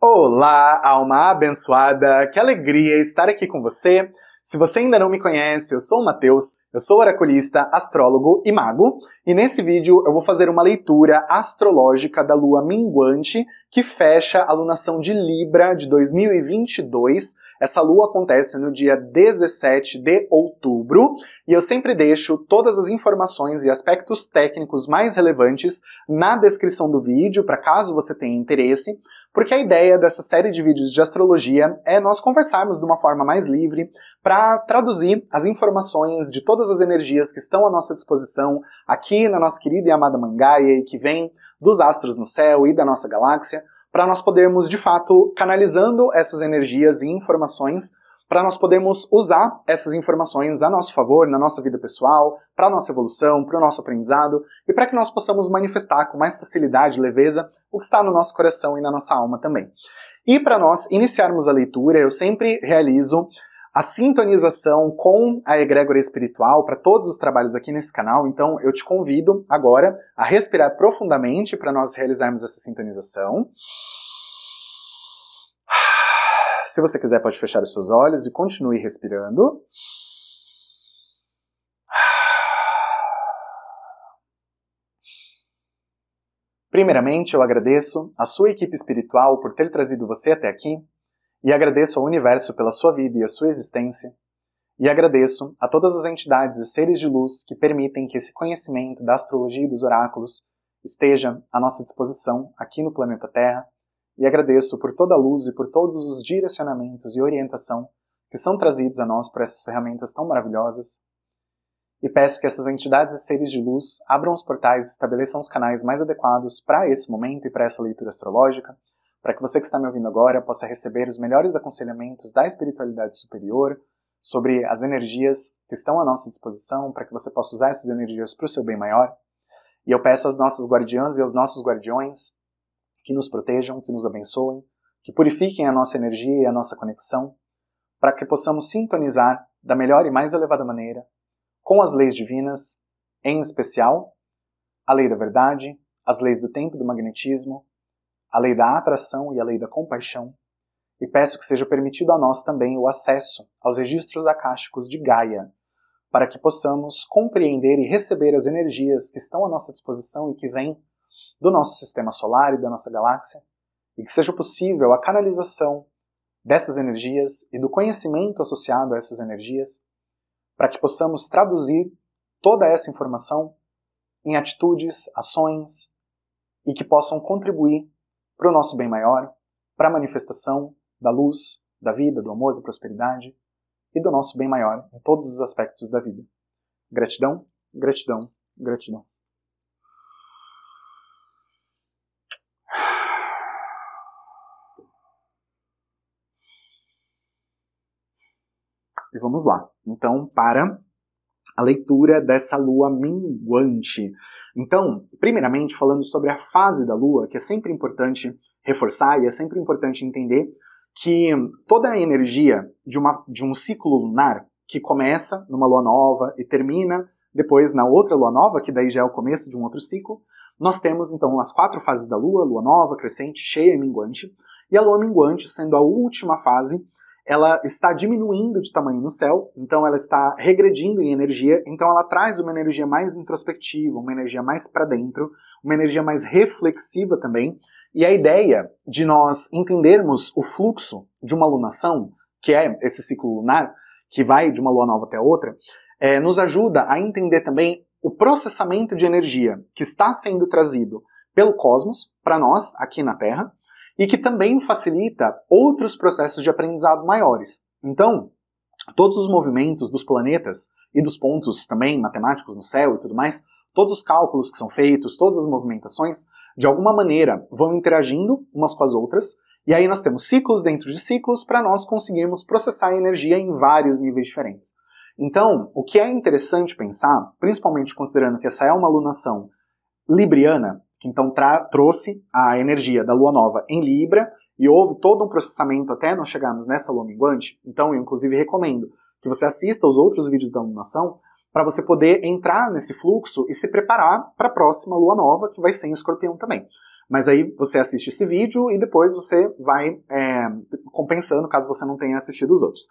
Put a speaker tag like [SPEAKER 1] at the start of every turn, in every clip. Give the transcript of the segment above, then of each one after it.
[SPEAKER 1] Olá, alma abençoada, que alegria estar aqui com você. Se você ainda não me conhece, eu sou o Matheus, eu sou oraculista, astrólogo e mago, e nesse vídeo eu vou fazer uma leitura astrológica da lua minguante que fecha a lunação de Libra de 2022. Essa lua acontece no dia 17 de outubro, e eu sempre deixo todas as informações e aspectos técnicos mais relevantes na descrição do vídeo, para caso você tenha interesse, porque a ideia dessa série de vídeos de astrologia é nós conversarmos de uma forma mais livre para traduzir as informações de todas as energias que estão à nossa disposição aqui na nossa querida e amada Mãe Gaia e que vem dos astros no céu e da nossa galáxia, para nós podermos, de fato, canalizando essas energias e informações, para nós podermos usar essas informações a nosso favor, na nossa vida pessoal, para a nossa evolução, para o nosso aprendizado, e para que nós possamos manifestar com mais facilidade e leveza o que está no nosso coração e na nossa alma também. E para nós iniciarmos a leitura, eu sempre realizo a sintonização com a egrégora espiritual para todos os trabalhos aqui nesse canal, então eu te convido agora a respirar profundamente para nós realizarmos essa sintonização. Se você quiser, pode fechar os seus olhos e continue respirando. Primeiramente, eu agradeço a sua equipe espiritual por ter trazido você até aqui, e agradeço ao universo pela sua vida e a sua existência, e agradeço a todas as entidades e seres de luz que permitem que esse conhecimento da astrologia e dos oráculos esteja à nossa disposição aqui no planeta Terra, e agradeço por toda a luz e por todos os direcionamentos e orientação que são trazidos a nós por essas ferramentas tão maravilhosas. E peço que essas entidades e seres de luz abram os portais e estabeleçam os canais mais adequados para esse momento e para essa leitura astrológica, para que você que está me ouvindo agora possa receber os melhores aconselhamentos da espiritualidade superior sobre as energias que estão à nossa disposição, para que você possa usar essas energias para o seu bem maior. E eu peço às nossas guardiãs e aos nossos guardiões que nos protejam, que nos abençoem, que purifiquem a nossa energia e a nossa conexão, para que possamos sintonizar da melhor e mais elevada maneira com as leis divinas, em especial a lei da verdade, as leis do tempo e do magnetismo, a lei da atração e a lei da compaixão, e peço que seja permitido a nós também o acesso aos registros akáshicos de Gaia, para que possamos compreender e receber as energias que estão à nossa disposição e que vêm do nosso sistema solar e da nossa galáxia, e que seja possível a canalização dessas energias e do conhecimento associado a essas energias, para que possamos traduzir toda essa informação em atitudes, ações, e que possam contribuir para o nosso bem maior, para a manifestação da luz, da vida, do amor, da prosperidade e do nosso bem maior em todos os aspectos da vida. Gratidão, gratidão, gratidão. E vamos lá. Então, para a leitura dessa lua minguante. Então, primeiramente, falando sobre a fase da lua, que é sempre importante reforçar e é sempre importante entender que toda a energia de um ciclo lunar, que começa numa lua nova e termina depois na outra lua nova, que daí já é o começo de um outro ciclo, nós temos então as 4 fases da lua: lua nova, crescente, cheia e minguante. E a lua minguante, sendo a última fase, ela está diminuindo de tamanho no céu, então ela está regredindo em energia, então ela traz uma energia mais introspectiva, uma energia mais para dentro, uma energia mais reflexiva também, e a ideia de nós entendermos o fluxo de uma lunação, que é esse ciclo lunar, que vai de uma lua nova até outra, nos ajuda a entender também o processamento de energia que está sendo trazido pelo cosmos para nós, aqui na Terra, e que também facilita outros processos de aprendizado maiores. Então, todos os movimentos dos planetas e dos pontos também matemáticos no céu e tudo mais, todos os cálculos que são feitos, todas as movimentações, de alguma maneira vão interagindo umas com as outras, e aí nós temos ciclos dentro de ciclos para nós conseguirmos processar a energia em vários níveis diferentes. Então, o que é interessante pensar, principalmente considerando que essa é uma lunação libriana, que então trouxe a energia da lua nova em Libra, e houve todo um processamento até nós chegarmos nessa lua minguante. Então eu inclusive recomendo que você assista aos outros vídeos da lunação para você poder entrar nesse fluxo e se preparar para a próxima lua nova, que vai ser em Escorpião também. Mas aí você assiste esse vídeo e depois você vai compensando, caso você não tenha assistido os outros.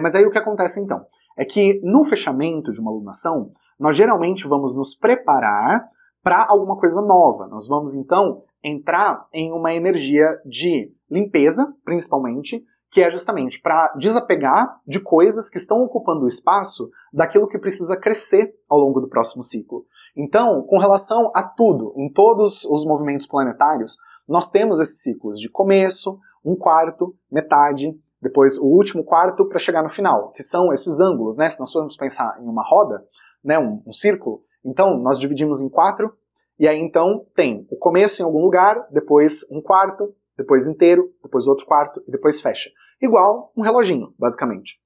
[SPEAKER 1] Mas aí o que acontece então? É que no fechamento de uma alunação, nós geralmente vamos nos preparar para alguma coisa nova. Nós vamos então entrar em uma energia de limpeza, principalmente, que é justamente para desapegar de coisas que estão ocupando o espaço daquilo que precisa crescer ao longo do próximo ciclo. Então, com relação a tudo, em todos os movimentos planetários, nós temos esses ciclos de começo, um quarto, metade, depois o último quarto para chegar no final, que são esses ângulos, né? Se nós formos pensar em uma roda, né, um círculo, então nós dividimos em 4, e aí então tem o começo em algum lugar, depois um quarto, depois inteiro, depois outro quarto e depois fecha. Igual um reloginho, basicamente.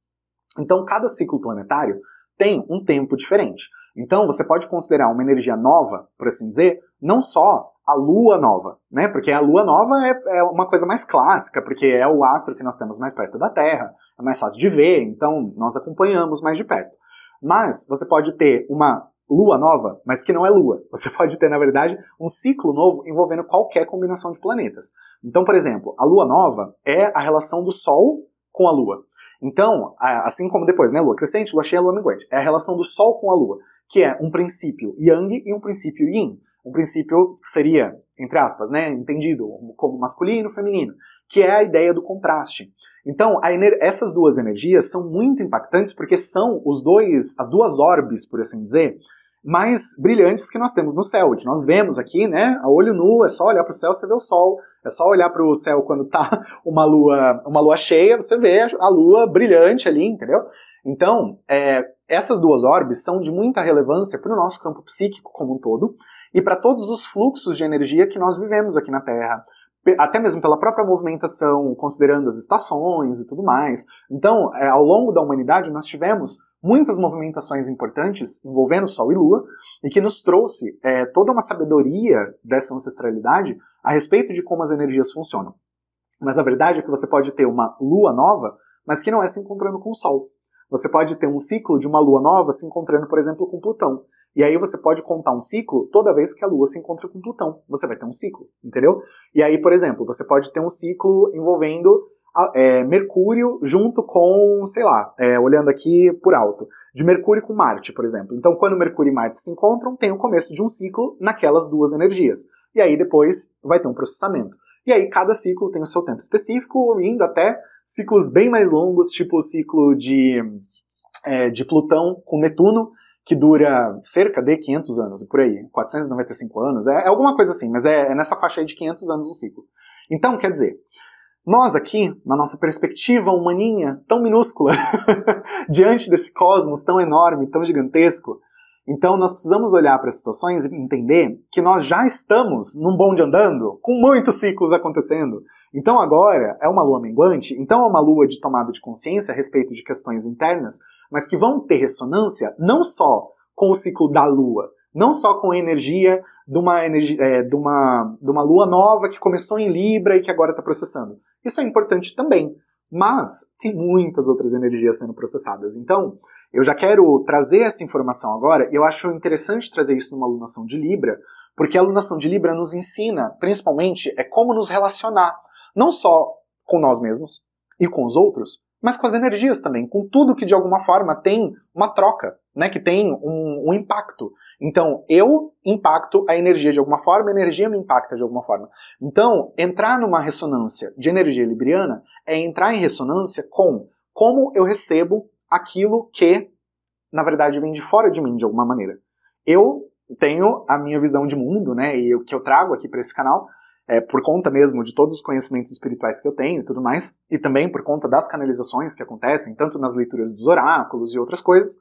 [SPEAKER 1] Então cada ciclo planetário tem um tempo diferente. Então você pode considerar uma energia nova, por assim dizer, não só a lua nova, né? Porque a lua nova é uma coisa mais clássica, porque é o astro que nós temos mais perto da Terra, é mais fácil de ver, então nós acompanhamos mais de perto. Mas você pode ter uma lua nova, mas que não é lua. Você pode ter, na verdade, um ciclo novo envolvendo qualquer combinação de planetas. Então, por exemplo, a lua nova é a relação do Sol com a lua. Então, assim como depois, né, lua crescente, lua cheia, lua minguante, é a relação do Sol com a lua, que é um princípio Yang e um princípio Yin. Um princípio que seria, entre aspas, né, entendido como masculino e feminino, que é a ideia do contraste. Então, essas duas energias são muito impactantes porque são as duas orbes, por assim dizer, mais brilhantes que nós temos no céu, e que nós vemos aqui, né, a olho nu, é só olhar para o céu, você vê o sol, é só olhar para o céu quando está uma lua cheia, você vê a lua brilhante ali, entendeu? Então, essas duas orbes são de muita relevância para o nosso campo psíquico como um todo, e para todos os fluxos de energia que nós vivemos aqui na Terra, até mesmo pela própria movimentação, considerando as estações e tudo mais. Então, ao longo da humanidade, nós tivemos muitas movimentações importantes envolvendo Sol e Lua, e que nos trouxe toda uma sabedoria dessa ancestralidade a respeito de como as energias funcionam. Mas a verdade é que você pode ter uma Lua nova, mas que não é se encontrando com o Sol. Você pode ter um ciclo de uma Lua nova se encontrando, por exemplo, com Plutão. E aí você pode contar um ciclo toda vez que a Lua se encontra com Plutão. Você vai ter um ciclo, entendeu? E aí, por exemplo, você pode ter um ciclo envolvendo Mercúrio junto com, sei lá, olhando aqui por alto, de Mercúrio com Marte, por exemplo. Então, quando Mercúrio e Marte se encontram, tem o começo de um ciclo naquelas duas energias. E aí depois vai ter um processamento. E aí cada ciclo tem o seu tempo específico, indo até ciclos bem mais longos, tipo o ciclo de Plutão com Netuno, que dura cerca de 500 anos, por aí, 495 anos, é alguma coisa assim, mas é nessa faixa aí de 500 anos um ciclo. Então, quer dizer, nós aqui, na nossa perspectiva humaninha, tão minúscula, diante desse cosmos tão enorme, tão gigantesco, então nós precisamos olhar para as situações e entender que nós já estamos num bonde andando, com muitos ciclos acontecendo. Então agora é uma lua minguante, então é uma lua de tomada de consciência a respeito de questões internas, mas que vão ter ressonância não só com o ciclo da lua, não só com a energia de uma lua nova que começou em Libra e que agora está processando. Isso é importante também, mas tem muitas outras energias sendo processadas. Então, eu já quero trazer essa informação agora, e eu acho interessante trazer isso numa alunação de Libra, porque a alunação de Libra nos ensina, principalmente, como nos relacionar, não só com nós mesmos e com os outros, mas com as energias também, com tudo que de alguma forma tem uma troca, né, que tem um impacto. Então, eu impacto a energia de alguma forma, a energia me impacta de alguma forma. Então, entrar numa ressonância de energia libriana é entrar em ressonância com como eu recebo aquilo que, na verdade, vem de fora de mim, de alguma maneira. Eu tenho a minha visão de mundo, né, e o que eu trago aqui para esse canal, por conta mesmo de todos os conhecimentos espirituais que eu tenho e tudo mais, e também por conta das canalizações que acontecem, tanto nas leituras dos oráculos e outras coisas.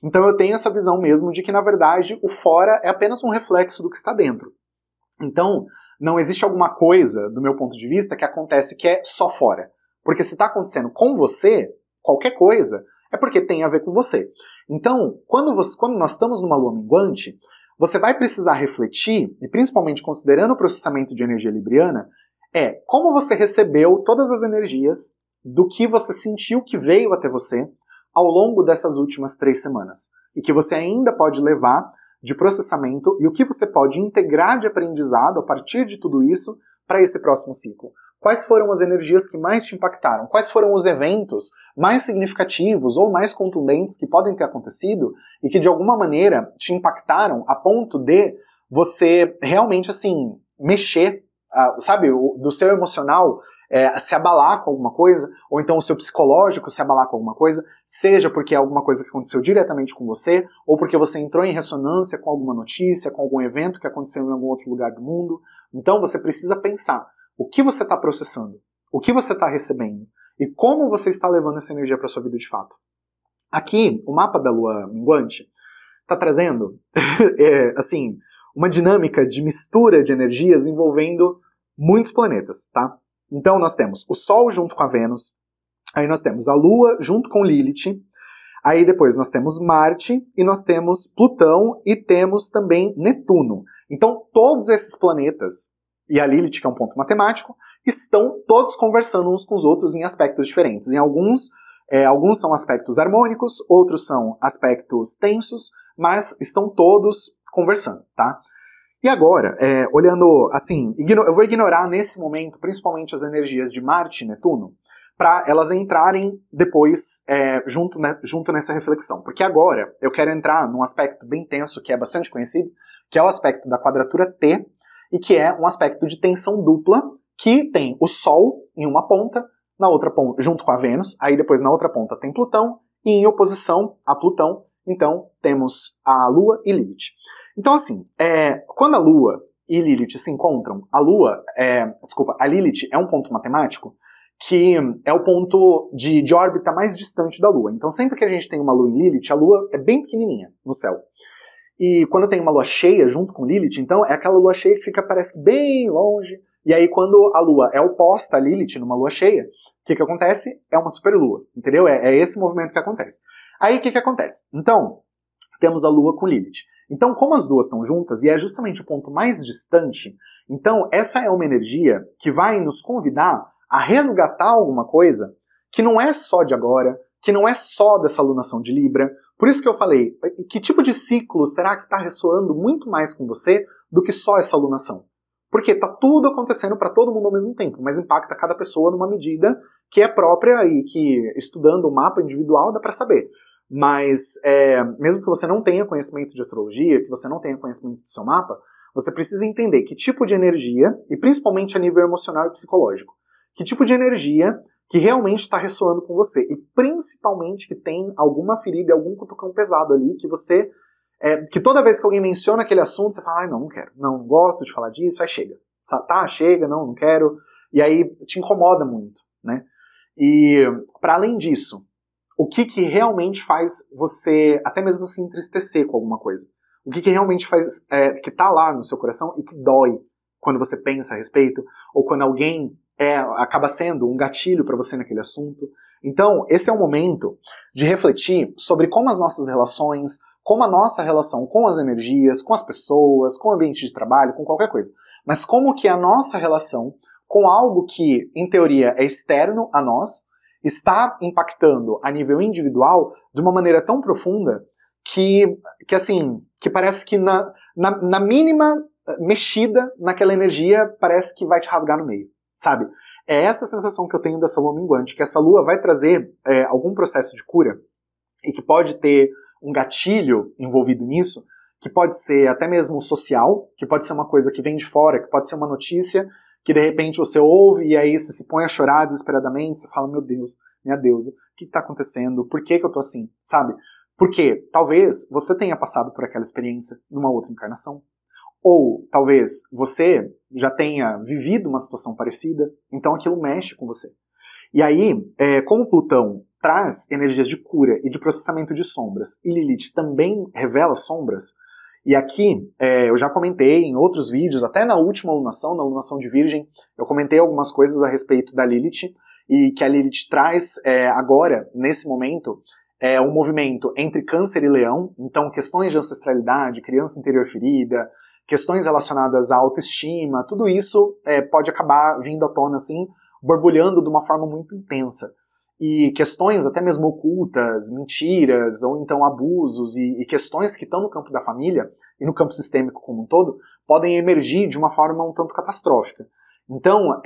[SPEAKER 1] Então eu tenho essa visão mesmo de que, na verdade, o fora é apenas um reflexo do que está dentro. Então, não existe alguma coisa, do meu ponto de vista, que acontece que é só fora. Porque se está acontecendo com você, qualquer coisa, é porque tem a ver com você. Então, quando nós estamos numa lua minguante, você vai precisar refletir, e principalmente considerando o processamento de energia libriana, como você recebeu todas as energias do que você sentiu que veio até você ao longo dessas últimas 3 semanas. E que você ainda pode levar de processamento e o que você pode integrar de aprendizado a partir de tudo isso para esse próximo ciclo. Quais foram as energias que mais te impactaram? Quais foram os eventos mais significativos ou mais contundentes que podem ter acontecido e que de alguma maneira te impactaram a ponto de você realmente, assim, mexer, sabe, do seu emocional se abalar com alguma coisa, ou então o seu psicológico se abalar com alguma coisa, seja porque é alguma coisa que aconteceu diretamente com você, ou porque você entrou em ressonância com alguma notícia, com algum evento que aconteceu em algum outro lugar do mundo. Então você precisa pensar o que você está processando, o que você está recebendo, e como você está levando essa energia para a sua vida de fato. Aqui, o mapa da lua minguante está trazendo, assim, uma dinâmica de mistura de energias envolvendo muitos planetas, tá? Então nós temos o Sol junto com a Vênus, aí nós temos a Lua junto com Lilith, aí depois nós temos Marte e nós temos Plutão e temos também Netuno. Então todos esses planetas, e a Lilith, que é um ponto matemático, estão todos conversando uns com os outros em aspectos diferentes. Em alguns são aspectos harmônicos, outros são aspectos tensos, mas estão todos conversando, tá? E agora, olhando assim, eu vou ignorar nesse momento principalmente as energias de Marte e Netuno, para elas entrarem depois junto nessa reflexão. Porque agora eu quero entrar num aspecto bem tenso, que é bastante conhecido, que é o aspecto da quadratura T, e que é um aspecto de tensão dupla, que tem o Sol em uma ponta, na outra ponta, junto com a Vênus, aí depois na outra ponta tem Plutão, e em oposição a Plutão, então temos a Lua e Lilith. Então assim, quando a Lua e Lilith se encontram, a Lilith é um ponto matemático que é o ponto de órbita mais distante da Lua. Então sempre que a gente tem uma Lua em Lilith, a Lua é bem pequenininha no céu. E quando tem uma lua cheia junto com Lilith, então é aquela lua cheia que fica, parece que bem longe. E aí quando a lua é oposta a Lilith numa lua cheia, o que acontece? É uma superlua, entendeu? É esse movimento que acontece. Aí o que acontece? Então, temos a lua com Lilith. Então, como as duas estão juntas, e é justamente o ponto mais distante, então essa é uma energia que vai nos convidar a resgatar alguma coisa que não é só de agora, que não é só dessa alunação de Libra. Por isso que eu falei, que tipo de ciclo será que está ressoando muito mais com você do que só essa alunação? Porque está tudo acontecendo para todo mundo ao mesmo tempo, mas impacta cada pessoa numa medida que é própria e que, estudando o mapa individual, dá para saber. Mas, mesmo que você não tenha conhecimento de astrologia, que você não tenha conhecimento do seu mapa, você precisa entender que tipo de energia, e principalmente a nível emocional e psicológico, que tipo de energia que realmente está ressoando com você, e principalmente que tem alguma ferida, algum cutucão pesado ali, que você, que toda vez que alguém menciona aquele assunto, você fala, ai, não quero, não gosto de falar disso, aí chega, tá, chega, não quero, e aí te incomoda muito, né? E, para além disso, o que realmente faz você até mesmo se entristecer com alguma coisa? O que realmente faz, que tá lá no seu coração e que dói quando você pensa a respeito, ou quando alguém acaba sendo um gatilho para você naquele assunto. Então, esse é o momento de refletir sobre como as nossas relações, como a nossa relação com as energias, com as pessoas, com o ambiente de trabalho, com qualquer coisa, mas como que a nossa relação com algo que, em teoria, é externo a nós, está impactando a nível individual de uma maneira tão profunda que parece que na mínima mexida naquela energia parece que vai te rasgar no meio, sabe? É essa sensação que eu tenho dessa lua minguante, que essa lua vai trazer algum processo de cura e que pode ter um gatilho envolvido nisso, que pode ser até mesmo social, que pode ser uma coisa que vem de fora, que pode ser uma notícia que de repente você ouve e aí você se põe a chorar desesperadamente, você fala, meu Deus, minha deusa, o que está acontecendo? Por que eu tô assim? Sabe? Porque talvez você tenha passado por aquela experiência numa outra encarnação, ou talvez você já tenha vivido uma situação parecida, então aquilo mexe com você. E aí, como Plutão traz energias de cura e de processamento de sombras, e Lilith também revela sombras, e aqui eu já comentei em outros vídeos, até na última alunação, na alunação de Virgem, eu comentei algumas coisas a respeito da Lilith, e que a Lilith traz agora, nesse momento, um movimento entre Câncer e Leão, então questões de ancestralidade, criança interior ferida, questões relacionadas à autoestima, tudo isso pode acabar vindo à tona assim, borbulhando de uma forma muito intensa. E questões até mesmo ocultas, mentiras, ou então abusos, e questões que estão no campo da família, e no campo sistêmico como um todo, podem emergir de uma forma um tanto catastrófica. Então,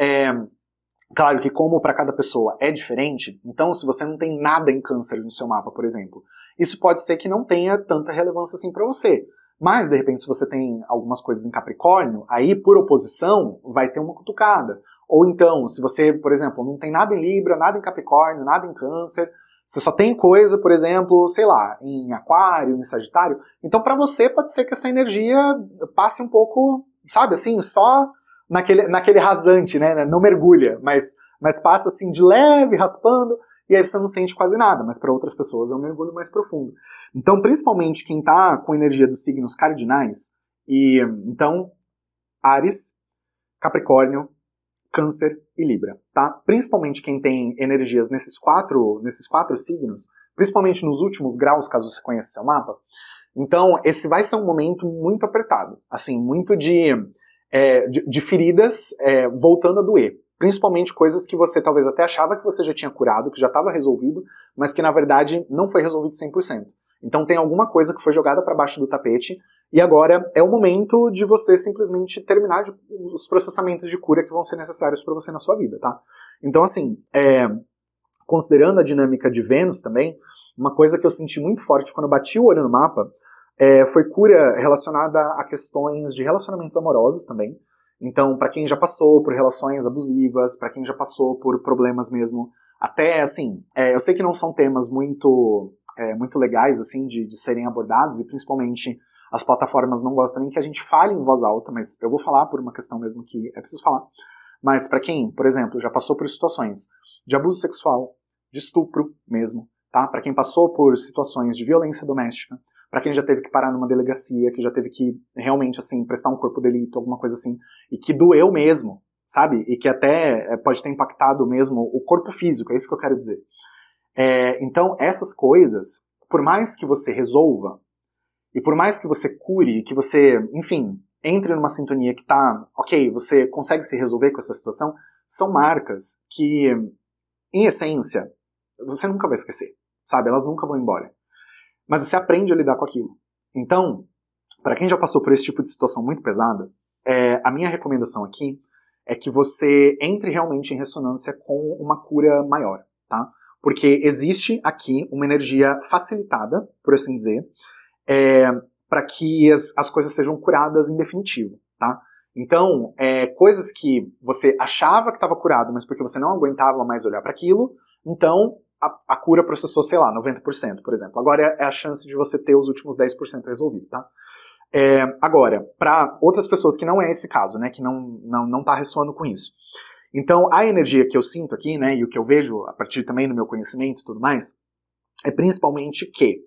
[SPEAKER 1] claro que como para cada pessoa é diferente, então se você não tem nada em câncer no seu mapa, por exemplo, isso pode ser que não tenha tanta relevância assim para você. Mas, de repente, se você tem algumas coisas em Capricórnio, aí, por oposição, vai ter uma cutucada. Ou então, se você, por exemplo, não tem nada em Libra, nada em Capricórnio, nada em Câncer, você só tem coisa, por exemplo, sei lá, em Aquário, em Sagitário, então para você pode ser que essa energia passe um pouco, sabe, assim, só naquele rasante, né, não mergulha, mas passa assim de leve, raspando, e aí você não sente quase nada, mas para outras pessoas é um mergulho mais profundo. Então, principalmente quem está com energia dos signos cardinais, e então, Áries, Capricórnio, Câncer e Libra, tá? Principalmente quem tem energias nesses quatro signos, principalmente nos últimos graus, caso você conheça seu mapa. Então, esse vai ser um momento muito apertado, assim, muito de feridas voltando a doer. Principalmente coisas que você talvez até achava que você já tinha curado, que já estava resolvido, mas que na verdade não foi resolvido 100%. Então tem alguma coisa que foi jogada para baixo do tapete e agora é o momento de você simplesmente terminar os processamentos de cura que vão ser necessários para você na sua vida, tá? Então assim, considerando a dinâmica de Vênus também, uma coisa que eu senti muito forte quando eu bati o olho no mapa foi cura relacionada a questões de relacionamentos amorosos também. Então, para quem já passou por relações abusivas, para quem já passou por problemas mesmo, até assim, eu sei que não são temas muito legais assim de serem abordados, e principalmente as plataformas não gostam nem que a gente fale em voz alta, mas eu vou falar por uma questão mesmo que é preciso falar. Mas para quem, por exemplo, já passou por situações de abuso sexual, de estupro mesmo, tá? Para quem passou por situações de violência doméstica, para quem já teve que parar numa delegacia, que já teve que realmente, assim, prestar um corpo de delito, alguma coisa assim, e que doeu mesmo, sabe? E que até pode ter impactado mesmo o corpo físico, é isso que eu quero dizer. Então, essas coisas, por mais que você resolva, e por mais que você cure, que você, enfim, entre numa sintonia que tá, ok, você consegue se resolver com essa situação, são marcas que, em essência, você nunca vai esquecer, sabe? Elas nunca vão embora. Mas você aprende a lidar com aquilo. Então, para quem já passou por esse tipo de situação muito pesada, a minha recomendação aqui é que você entre realmente em ressonância com uma cura maior, tá? Porque existe aqui uma energia facilitada, por assim dizer, para que as coisas sejam curadas em definitivo, tá? Então, coisas que você achava que estava curado, mas porque você não aguentava mais olhar para aquilo, então a cura processou, sei lá, 90%, por exemplo. Agora é a chance de você ter os últimos 10% resolvido, tá? Agora, para outras pessoas que não é esse caso, né, que não tá ressoando com isso. Então, a energia que eu sinto aqui, né, e o que eu vejo a partir também do meu conhecimento e tudo mais, é principalmente que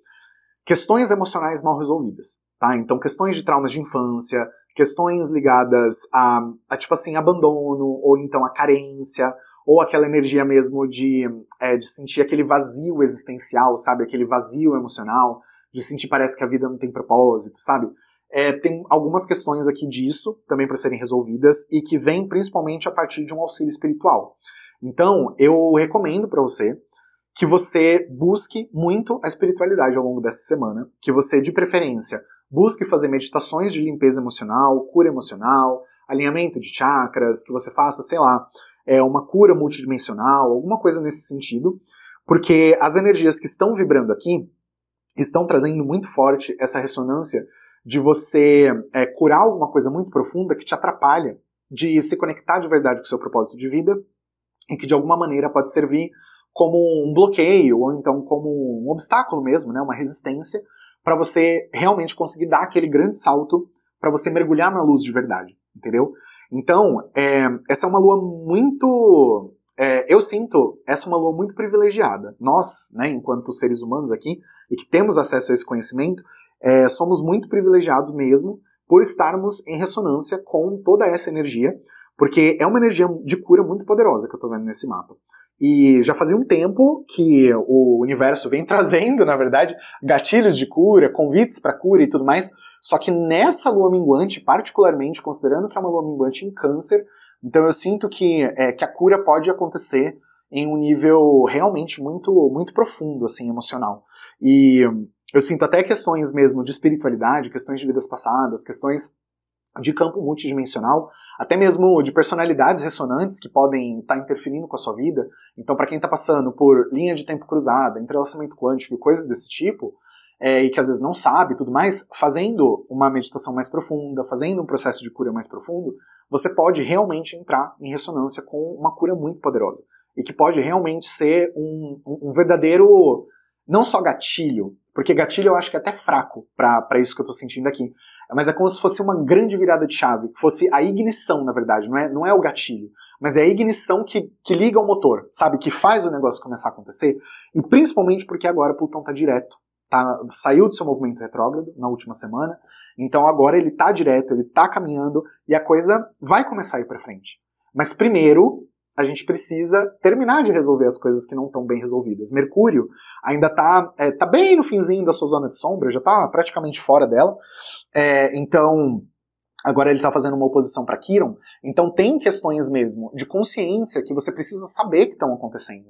[SPEAKER 1] questões emocionais mal resolvidas, tá? Então, questões de traumas de infância, questões ligadas a tipo assim, abandono, ou então a carência, ou aquela energia mesmo de sentir aquele vazio existencial, sabe? Aquele vazio emocional, de sentir parece que a vida não tem propósito, sabe? Tem algumas questões aqui disso, também para serem resolvidas, e que vêm principalmente a partir de um auxílio espiritual. Então, eu recomendo para você que você busque muito a espiritualidade ao longo dessa semana, que você, de preferência, busque fazer meditações de limpeza emocional, cura emocional, alinhamento de chakras, que você faça, sei lá, uma cura multidimensional, alguma coisa nesse sentido, porque as energias que estão vibrando aqui estão trazendo muito forte essa ressonância de você curar alguma coisa muito profunda que te atrapalha de se conectar de verdade com o seu propósito de vida e que de alguma maneira pode servir como um bloqueio ou então como um obstáculo mesmo, né, uma resistência para você realmente conseguir dar aquele grande salto para você mergulhar na luz de verdade, entendeu? Então, essa é uma lua muito... eu sinto essa uma lua muito privilegiada. Nós, né, enquanto seres humanos aqui, e que temos acesso a esse conhecimento, somos muito privilegiados mesmo por estarmos em ressonância com toda essa energia, porque é uma energia de cura muito poderosa que eu estou vendo nesse mapa. E já fazia um tempo que o universo vem trazendo, na verdade, gatilhos de cura, convites para cura e tudo mais, só que nessa lua minguante, particularmente, considerando que é uma lua minguante em Câncer, então eu sinto que a cura pode acontecer em um nível realmente muito, muito profundo, assim, emocional. E eu sinto até questões mesmo de espiritualidade, questões de vidas passadas, questões de campo multidimensional, até mesmo de personalidades ressonantes que podem estar interferindo com a sua vida. Então, para quem está passando por linha de tempo cruzada, entrelaçamento quântico, coisas desse tipo, e que às vezes não sabe e tudo mais, fazendo uma meditação mais profunda, fazendo um processo de cura mais profundo, você pode realmente entrar em ressonância com uma cura muito poderosa. E que pode realmente ser um verdadeiro, não só gatilho, porque gatilho eu acho que é até fraco para isso que eu estou sentindo aqui, mas é como se fosse uma grande virada de chave, fosse a ignição, na verdade, não é o gatilho, mas é a ignição que liga o motor, sabe, que faz o negócio começar a acontecer, e principalmente porque agora Plutão está direto, saiu do seu movimento retrógrado na última semana, então agora ele está direto, ele está caminhando, e a coisa vai começar a ir para frente. Mas primeiro, a gente precisa terminar de resolver as coisas que não estão bem resolvidas. Mercúrio ainda tá bem no finzinho da sua zona de sombra, já está praticamente fora dela, então agora ele está fazendo uma oposição para Quirón, então tem questões mesmo de consciência que você precisa saber que estão acontecendo.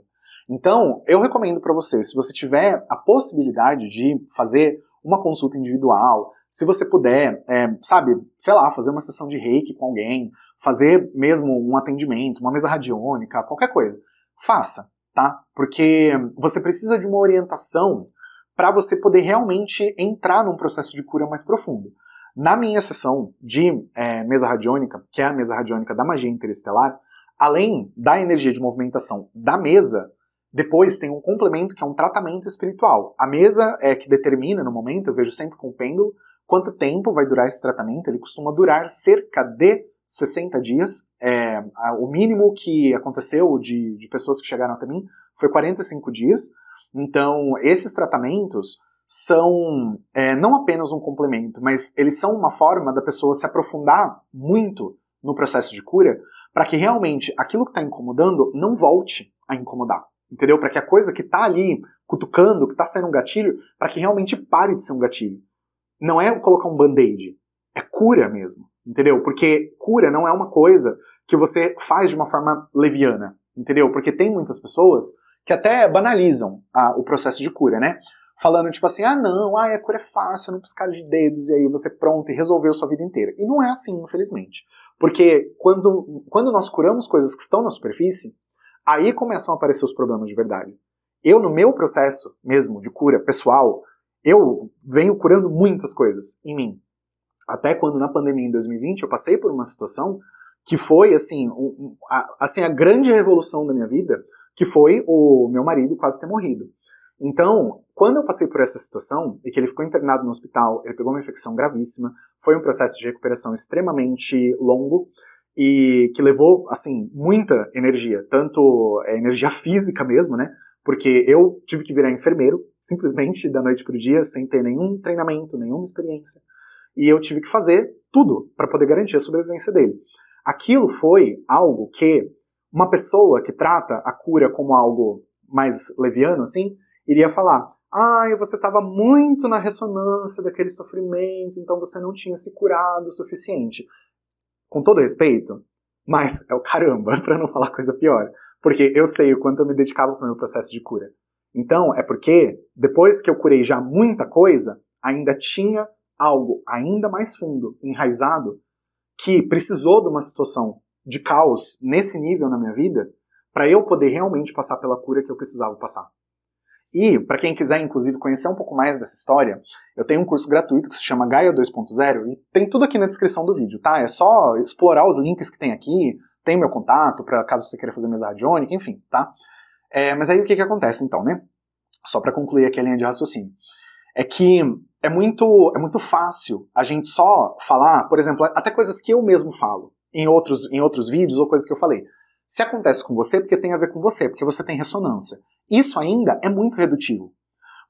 [SPEAKER 1] Então, eu recomendo para você, se você tiver a possibilidade de fazer uma consulta individual, se você puder, sabe, sei lá, fazer uma sessão de reiki com alguém, fazer mesmo um atendimento, uma mesa radiônica, qualquer coisa, faça, tá? Porque você precisa de uma orientação para você poder realmente entrar num processo de cura mais profundo. Na minha sessão de mesa radiônica, que é a mesa radiônica da magia interestelar, além da energia de movimentação da mesa, depois tem um complemento que é um tratamento espiritual. A mesa é que determina, no momento, eu vejo sempre com o pêndulo, quanto tempo vai durar esse tratamento. Ele costuma durar cerca de 60 dias. O mínimo que aconteceu de pessoas que chegaram até mim foi 45 dias. Então, esses tratamentos são não apenas um complemento, mas eles são uma forma da pessoa se aprofundar muito no processo de cura, para que realmente aquilo que está incomodando não volte a incomodar. Entendeu? Para que a coisa que está ali cutucando, que está sendo um gatilho, para que realmente pare de ser um gatilho. Não é colocar um band-aid, é cura mesmo, entendeu? Porque cura não é uma coisa que você faz de uma forma leviana, entendeu? Porque tem muitas pessoas que até banalizam o processo de cura, né? Falando tipo assim, a cura é fácil, não piscar de dedos, e aí você pronto e resolveu sua vida inteira. E não é assim, infelizmente. Porque quando nós curamos coisas que estão na superfície, aí começam a aparecer os problemas de verdade. Eu, no meu processo mesmo de cura pessoal, eu venho curando muitas coisas em mim. Até quando na pandemia em 2020 eu passei por uma situação que foi assim, a grande revolução da minha vida, que foi o meu marido quase ter morrido. Então, quando eu passei por essa situação, e que ele ficou internado no hospital, ele pegou uma infecção gravíssima, foi um processo de recuperação extremamente longo, e que levou, assim, muita energia, tanto energia física mesmo, né, porque eu tive que virar enfermeiro, simplesmente da noite pro dia, sem ter nenhum treinamento, nenhuma experiência, e eu tive que fazer tudo para poder garantir a sobrevivência dele. Aquilo foi algo que uma pessoa que trata a cura como algo mais leviano, assim, iria falar, você estava muito na ressonância daquele sofrimento, então você não tinha se curado o suficiente. Com todo respeito, mas é o caramba, pra não falar coisa pior. Porque eu sei o quanto eu me dedicava pro meu processo de cura. Então, é porque, depois que eu curei já muita coisa, ainda tinha algo ainda mais fundo, enraizado, que precisou de uma situação de caos nesse nível na minha vida, para eu poder realmente passar pela cura que eu precisava passar. E, para quem quiser, inclusive, conhecer um pouco mais dessa história, eu tenho um curso gratuito que se chama Gaia 2.0 e tem tudo aqui na descrição do vídeo, tá? É só explorar os links que tem aqui, tem meu contato, para caso você queira fazer mesa radiônica, enfim, tá? Mas aí o que acontece, então, né? Só para concluir aqui a linha de raciocínio. É que é muito fácil a gente só falar, por exemplo, até coisas que eu mesmo falo em outros vídeos ou coisas que eu falei. Se acontece com você, porque tem a ver com você, porque você tem ressonância. Isso ainda é muito redutivo.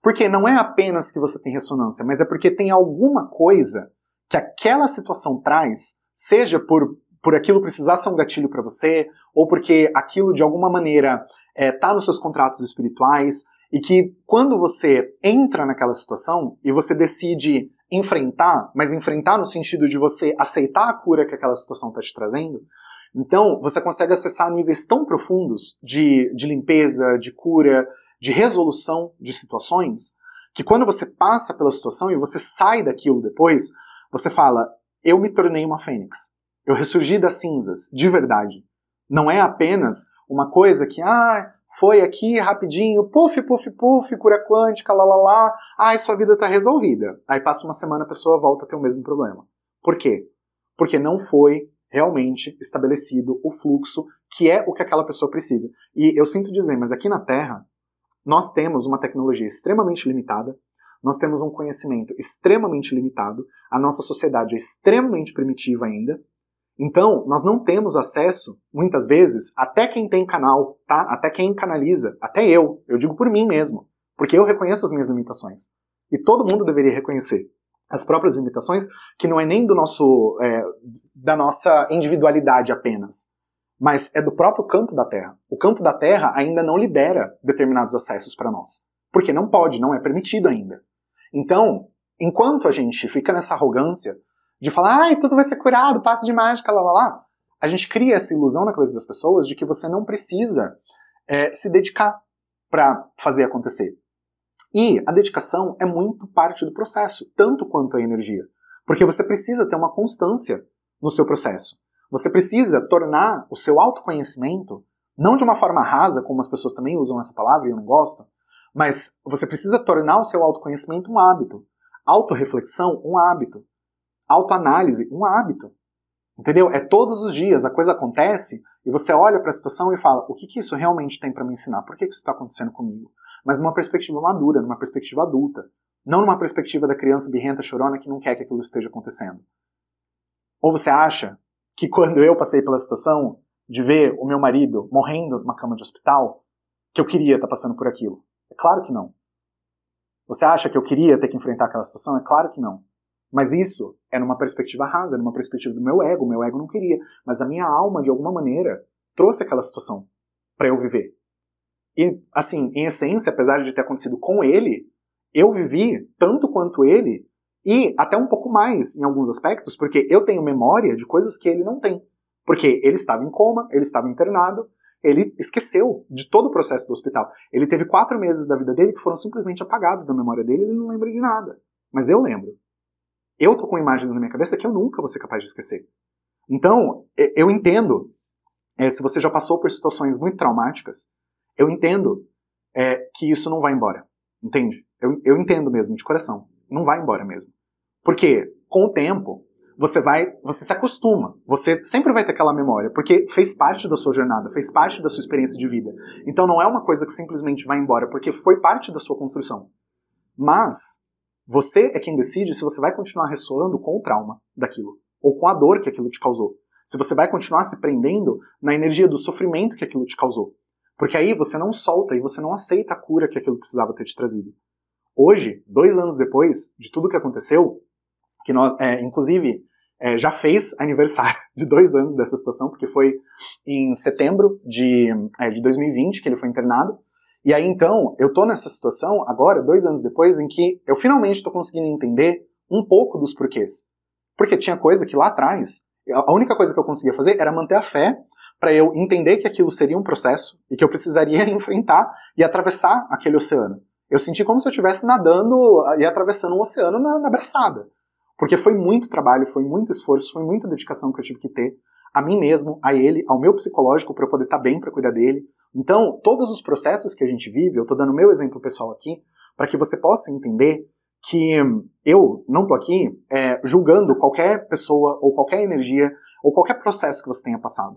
[SPEAKER 1] Porque não é apenas que você tem ressonância, mas é porque tem alguma coisa que aquela situação traz, seja por aquilo precisar ser um gatilho para você, ou porque aquilo de alguma maneira está nos seus contratos espirituais, e que quando você entra naquela situação e você decide enfrentar, mas enfrentar no sentido de você aceitar a cura que aquela situação está te trazendo, então você consegue acessar níveis tão profundos de limpeza, de cura, de resolução de situações, que quando você passa pela situação e você sai daquilo depois, você fala, eu me tornei uma fênix. Eu ressurgi das cinzas, de verdade. Não é apenas uma coisa que, foi aqui rapidinho, puf, puf, puf, cura quântica, lá, sua vida tá resolvida. Aí passa uma semana, a pessoa volta a ter o mesmo problema. Por quê? Porque não foi realmente estabelecido o fluxo, que é o que aquela pessoa precisa. E eu sinto dizer, mas aqui na Terra, nós temos uma tecnologia extremamente limitada, nós temos um conhecimento extremamente limitado, a nossa sociedade é extremamente primitiva ainda, então nós não temos acesso, muitas vezes, até quem tem canal, tá? Até quem canaliza, até eu digo por mim mesmo, porque eu reconheço as minhas limitações. E todo mundo deveria reconhecer as próprias limitações, que não é nem da nossa individualidade apenas, mas é do próprio campo da Terra. O campo da Terra ainda não libera determinados acessos para nós, porque não pode, não é permitido ainda. Então, enquanto a gente fica nessa arrogância de falar, tudo vai ser curado, passe de mágica, a gente cria essa ilusão na cabeça das pessoas de que você não precisa se dedicar para fazer acontecer. E a dedicação é muito parte do processo, tanto quanto a energia. Porque você precisa ter uma constância no seu processo. Você precisa tornar o seu autoconhecimento, não de uma forma rasa, como as pessoas também usam essa palavra e eu não gosto, mas você precisa tornar o seu autoconhecimento um hábito. Autorreflexão, um hábito. Autoanálise, um hábito. Entendeu? É todos os dias, a coisa acontece e você olha para a situação e fala, o que isso realmente tem para me ensinar? Por que isso está acontecendo comigo? Mas numa perspectiva madura, numa perspectiva adulta. Não numa perspectiva da criança birrenta, chorona, que não quer que aquilo esteja acontecendo. Ou você acha que quando eu passei pela situação de ver o meu marido morrendo numa cama de hospital, que eu queria estar passando por aquilo? É claro que não. Você acha que eu queria ter que enfrentar aquela situação? É claro que não. Mas isso é numa perspectiva rasa, numa perspectiva do meu ego não queria. Mas a minha alma, de alguma maneira, trouxe aquela situação para eu viver. E, assim, em essência, apesar de ter acontecido com ele, eu vivi tanto quanto ele, e até um pouco mais em alguns aspectos, porque eu tenho memória de coisas que ele não tem. Porque ele estava em coma, ele estava internado, ele esqueceu de todo o processo do hospital. Ele teve 4 meses da vida dele que foram simplesmente apagados da memória dele, ele não lembra de nada. Mas eu lembro. Eu tô com imagens na minha cabeça que eu nunca vou ser capaz de esquecer. Então, eu entendo, se você já passou por situações muito traumáticas, eu entendo que isso não vai embora. Entende? Eu entendo mesmo, de coração. Não vai embora mesmo. Porque, com o tempo, você se acostuma. Você sempre vai ter aquela memória, porque fez parte da sua jornada, fez parte da sua experiência de vida. Então não é uma coisa que simplesmente vai embora, porque foi parte da sua construção. Mas você é quem decide se você vai continuar ressoando com o trauma daquilo, ou com a dor que aquilo te causou. Se você vai continuar se prendendo na energia do sofrimento que aquilo te causou. Porque aí você não solta e você não aceita a cura que aquilo precisava ter te trazido. Hoje, 2 anos depois de tudo que aconteceu, que nós, inclusive, já fez aniversário de 2 anos dessa situação, porque foi em setembro de 2020 que ele foi internado. E aí, então, eu tô nessa situação agora, 2 anos depois, em que eu finalmente tô conseguindo entender um pouco dos porquês. Porque tinha coisa que lá atrás, a única coisa que eu conseguia fazer era manter a fé para eu entender que aquilo seria um processo e que eu precisaria enfrentar e atravessar aquele oceano. Eu senti como se eu estivesse nadando e atravessando um oceano na braçada. Porque foi muito trabalho, foi muito esforço, foi muita dedicação que eu tive que ter a mim mesmo, a ele, ao meu psicológico para eu poder estar bem, para cuidar dele. Então, todos os processos que a gente vive, eu estou dando meu exemplo pessoal aqui, para que você possa entender que eu não estou aqui julgando qualquer pessoa ou qualquer energia ou qualquer processo que você tenha passado.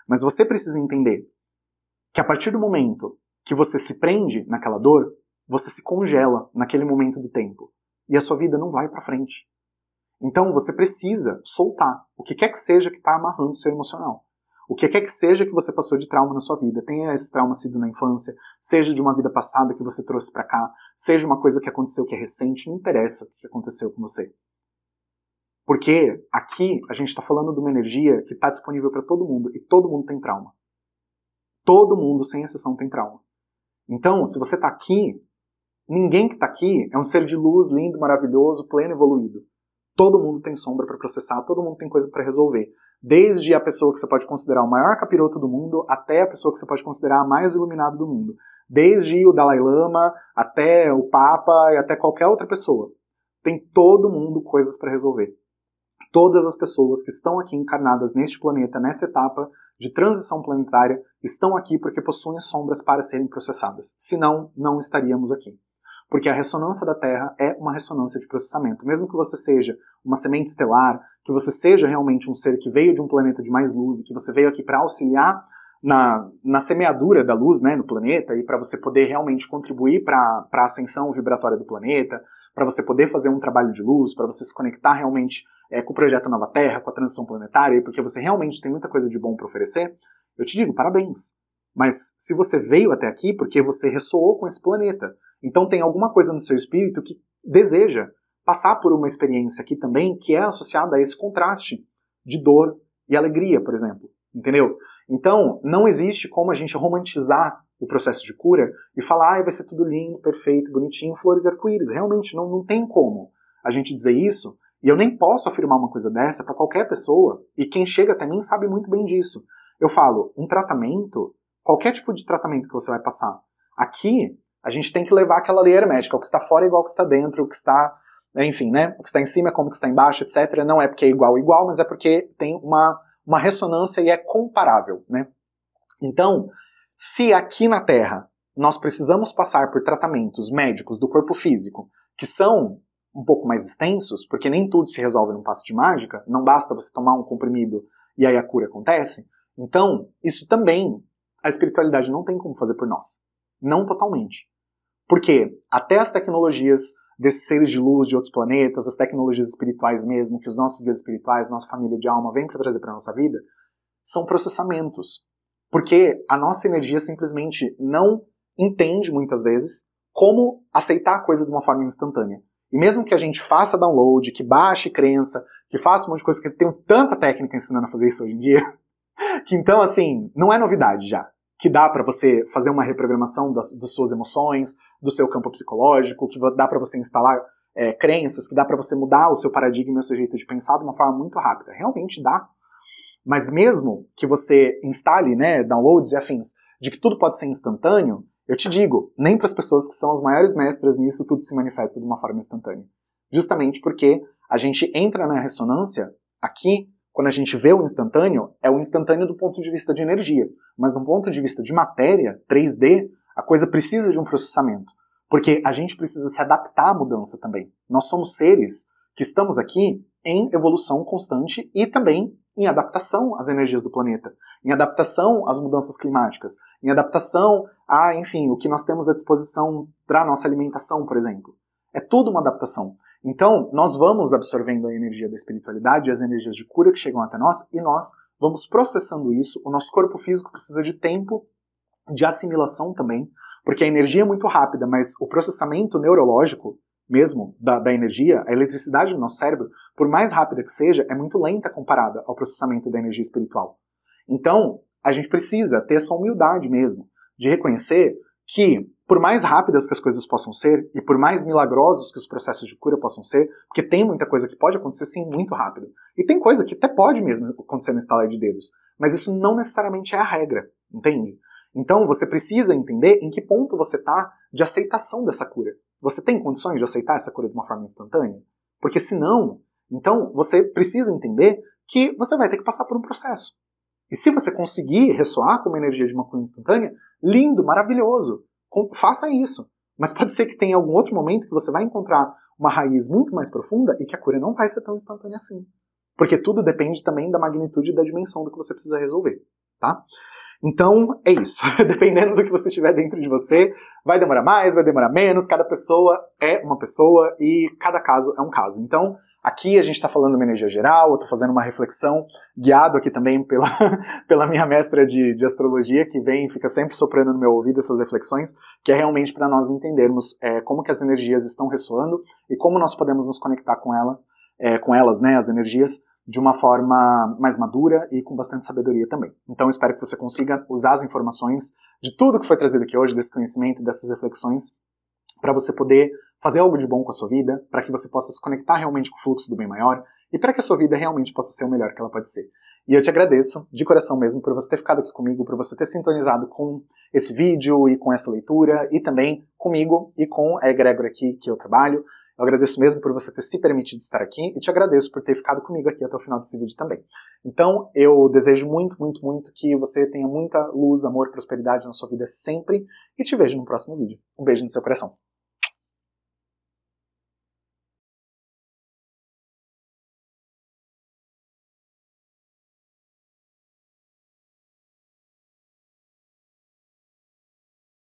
[SPEAKER 1] Mas você precisa entender que a partir do momento que você se prende naquela dor, você se congela naquele momento do tempo. E a sua vida não vai para frente. Então você precisa soltar o que quer que seja que está amarrando o seu emocional. O que quer que seja que você passou de trauma na sua vida. Tenha esse trauma sido na infância, seja de uma vida passada que você trouxe para cá, seja uma coisa que aconteceu que é recente, não interessa o que aconteceu com você. Porque aqui a gente está falando de uma energia que está disponível para todo mundo, e todo mundo tem trauma. Todo mundo, sem exceção, tem trauma. Então, se você está aqui, ninguém que está aqui é um ser de luz, lindo, maravilhoso, pleno, evoluído. Todo mundo tem sombra para processar, todo mundo tem coisa para resolver. Desde a pessoa que você pode considerar o maior capiroto do mundo, até a pessoa que você pode considerar a mais iluminada do mundo. Desde o Dalai Lama até o Papa e até qualquer outra pessoa. Tem todo mundo coisas para resolver. Todas as pessoas que estão aqui encarnadas neste planeta, nessa etapa de transição planetária, estão aqui porque possuem sombras para serem processadas. Senão, não estaríamos aqui. Porque a ressonância da Terra é uma ressonância de processamento. Mesmo que você seja uma semente estelar, que você seja realmente um ser que veio de um planeta de mais luz e que você veio aqui para auxiliar na semeadura da luz, né, no planeta, e para você poder realmente contribuir para a ascensão vibratória do planeta, para você poder fazer um trabalho de luz, para você se conectar realmente com o projeto Nova Terra, com a transição planetária, porque você realmente tem muita coisa de bom para oferecer, eu te digo, parabéns. Mas se você veio até aqui, porque você ressoou com esse planeta, então tem alguma coisa no seu espírito que deseja passar por uma experiência aqui também que é associada a esse contraste de dor e alegria, por exemplo, entendeu? Então, não existe como a gente romantizar o processo de cura e falar, vai ser tudo lindo, perfeito, bonitinho, flores e arco-íris. Realmente, não tem como a gente dizer isso, e eu nem posso afirmar uma coisa dessa para qualquer pessoa, e quem chega até mim sabe muito bem disso. Eu falo, um tratamento, qualquer tipo de tratamento que você vai passar, aqui a gente tem que levar aquela lei hermética, o que está fora é igual ao que está dentro, o que está, enfim, né, o que está em cima é como o que está embaixo, etc. Não é porque é igual, mas é porque tem uma ressonância e é comparável, né? Então, se aqui na Terra nós precisamos passar por tratamentos médicos do corpo físico que são um pouco mais extensos, porque nem tudo se resolve num passe de mágica, não basta você tomar um comprimido e aí a cura acontece, então isso também a espiritualidade não tem como fazer por nós. Não totalmente. Porque até as tecnologias desses seres de luz de outros planetas, as tecnologias espirituais mesmo, que os nossos guias espirituais, nossa família de alma vem para trazer para a nossa vida, são processamentos. Porque a nossa energia simplesmente não entende, muitas vezes, como aceitar a coisa de uma forma instantânea. E mesmo que a gente faça download, que baixe crença, que faça um monte de coisa, porque tem tanta técnica ensinando a fazer isso hoje em dia, que então, assim, não é novidade já. Que dá para você fazer uma reprogramação das suas emoções, do seu campo psicológico, que dá para você instalar crenças, que dá para você mudar o seu paradigma e o seu jeito de pensar de uma forma muito rápida. Realmente dá. Mas mesmo que você instale, né, downloads e afins, de que tudo pode ser instantâneo, eu te digo, nem para as pessoas que são as maiores mestras nisso, tudo se manifesta de uma forma instantânea. Justamente porque a gente entra na ressonância aqui. Quando a gente vê o instantâneo, é o instantâneo do ponto de vista de energia. Mas do ponto de vista de matéria, 3D, a coisa precisa de um processamento. Porque a gente precisa se adaptar à mudança também. Nós somos seres que estamos aqui em evolução constante e também em adaptação às energias do planeta. Em adaptação às mudanças climáticas. Em adaptação a, enfim, o que nós temos à disposição para a nossa alimentação, por exemplo. É tudo uma adaptação. Então, nós vamos absorvendo a energia da espiritualidade e as energias de cura que chegam até nós e nós vamos processando isso. O nosso corpo físico precisa de tempo de assimilação também, porque a energia é muito rápida, mas o processamento neurológico mesmo da energia, a eletricidade do nosso cérebro, por mais rápida que seja, é muito lenta comparada ao processamento da energia espiritual. Então, a gente precisa ter essa humildade mesmo, de reconhecer que, por mais rápidas que as coisas possam ser, e por mais milagrosos que os processos de cura possam ser, porque tem muita coisa que pode acontecer sim muito rápido, e tem coisa que até pode mesmo acontecer no estalar de dedos, mas isso não necessariamente é a regra, entende? Então você precisa entender em que ponto você está de aceitação dessa cura. Você tem condições de aceitar essa cura de uma forma instantânea? Porque se não, então você precisa entender que você vai ter que passar por um processo. E se você conseguir ressoar com uma energia de uma cura instantânea, lindo, maravilhoso. Faça isso. Mas pode ser que tenha algum outro momento que você vai encontrar uma raiz muito mais profunda e que a cura não vai ser tão instantânea assim. Porque tudo depende também da magnitude e da dimensão do que você precisa resolver, tá? Então, é isso. Dependendo do que você tiver dentro de você, vai demorar mais, vai demorar menos, cada pessoa é uma pessoa e cada caso é um caso. Então, aqui a gente está falando uma energia geral, eu estou fazendo uma reflexão, guiado aqui também pela minha mestra de astrologia, que vem e fica sempre soprando no meu ouvido essas reflexões, que é realmente para nós entendermos como que as energias estão ressoando e como nós podemos nos conectar com elas, né, as energias, de uma forma mais madura e com bastante sabedoria também. Então, espero que você consiga usar as informações de tudo que foi trazido aqui hoje, desse conhecimento, dessas reflexões, para você poder fazer algo de bom com a sua vida, para que você possa se conectar realmente com o fluxo do bem maior e para que a sua vida realmente possa ser o melhor que ela pode ser. E eu te agradeço, de coração mesmo, por você ter ficado aqui comigo, por você ter sintonizado com esse vídeo e com essa leitura, e também comigo e com a egrégora aqui que eu trabalho. Eu agradeço mesmo por você ter se permitido estar aqui e te agradeço por ter ficado comigo aqui até o final desse vídeo também. Então, eu desejo muito, muito, muito que você tenha muita luz, amor, prosperidade na sua vida sempre e te vejo no próximo vídeo. Um beijo no seu coração.